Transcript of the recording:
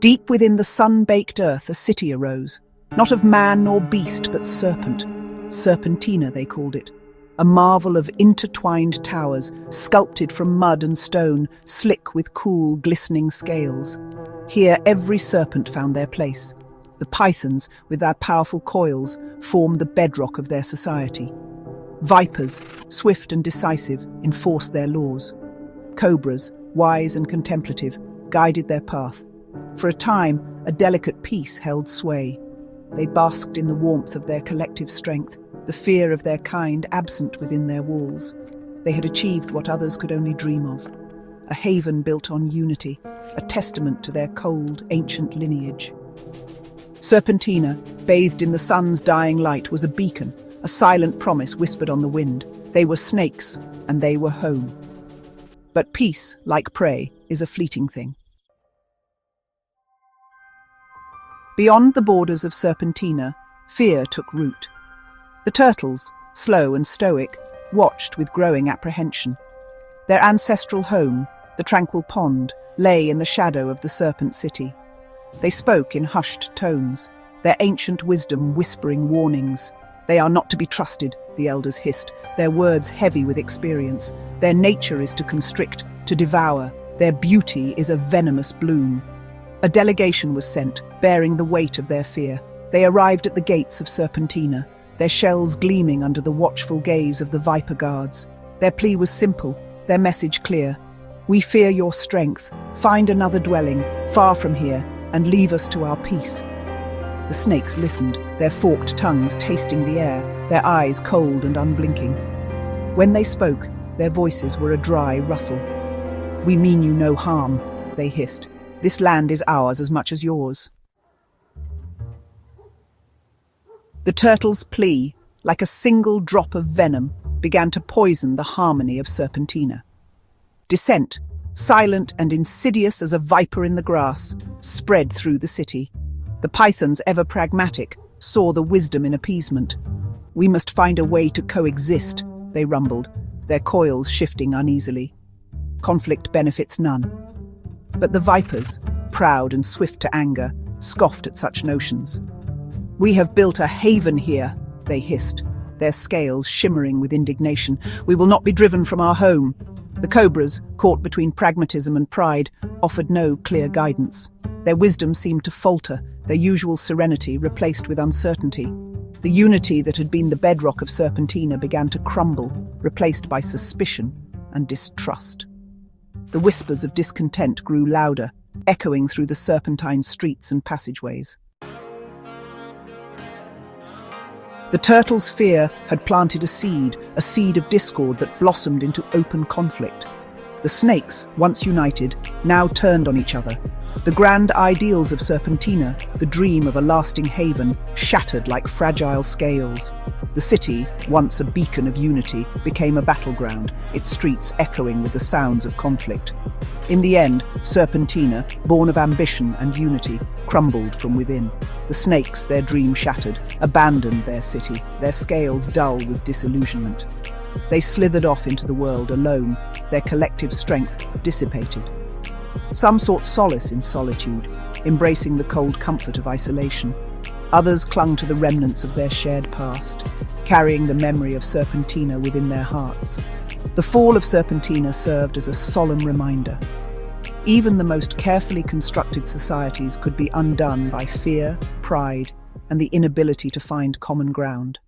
Deep within the sun-baked earth a city arose, not of man nor beast but serpent. Serpentina, they called it, a marvel of intertwined towers, sculpted from mud and stone, slick with cool, glistening scales. Here every serpent found their place. The pythons, with their powerful coils, formed the bedrock of their society. Vipers, swift and decisive, enforced their laws. Cobras, wise and contemplative, guided their path. For a time, a delicate peace held sway. They basked in the warmth of their collective strength, the fear of their kind absent within their walls. They had achieved what others could only dream of. A haven built on unity, a testament to their cold, ancient lineage. Serpentina, bathed in the sun's dying light, was a beacon, a silent promise whispered on the wind. They were snakes, and they were home. But peace, like prey, is a fleeting thing. Beyond the borders of Serpentina, fear took root. The turtles, slow and stoic, watched with growing apprehension. Their ancestral home, the tranquil pond, lay in the shadow of the serpent city. They spoke in hushed tones, their ancient wisdom whispering warnings. They are not to be trusted, the elders hissed, their words heavy with experience. Their nature is to constrict, to devour. Their beauty is a venomous bloom. A delegation was sent, bearing the weight of their fear. They arrived at the gates of Serpentina, their shells gleaming under the watchful gaze of the Viper guards. Their plea was simple, their message clear. We fear your strength. Find another dwelling, far from here, and leave us to our peace. The snakes listened, their forked tongues tasting the air, their eyes cold and unblinking. When they spoke, their voices were a dry rustle. We mean you no harm, they hissed. This land is ours as much as yours. The turtle's plea, like a single drop of venom, began to poison the harmony of Serpentina. Dissent, silent and insidious as a viper in the grass, spread through the city. The pythons, ever pragmatic, saw the wisdom in appeasement. We must find a way to coexist, they rumbled, their coils shifting uneasily. Conflict benefits none. But the vipers, proud and swift to anger, scoffed at such notions. We have built a haven here, they hissed, their scales shimmering with indignation. We will not be driven from our home. The cobras, caught between pragmatism and pride, offered no clear guidance. Their wisdom seemed to falter, their usual serenity replaced with uncertainty. The unity that had been the bedrock of Serpentina began to crumble, replaced by suspicion and distrust. The whispers of discontent grew louder, echoing through the serpentine streets and passageways. The turtle's fear had planted a seed of discord that blossomed into open conflict. The snakes, once united, now turned on each other. The grand ideals of Serpentina, the dream of a lasting haven, shattered like fragile scales. The city, once a beacon of unity, became a battleground, its streets echoing with the sounds of conflict. In the end, Serpentina, born of ambition and unity, crumbled from within. The snakes, their dream shattered, abandoned their city, their scales dull with disillusionment. They slithered off into the world alone, their collective strength dissipated. Some sought solace in solitude, embracing the cold comfort of isolation. Others clung to the remnants of their shared past, carrying the memory of Serpentina within their hearts. The fall of Serpentina served as a solemn reminder. Even the most carefully constructed societies could be undone by fear, pride, and the inability to find common ground.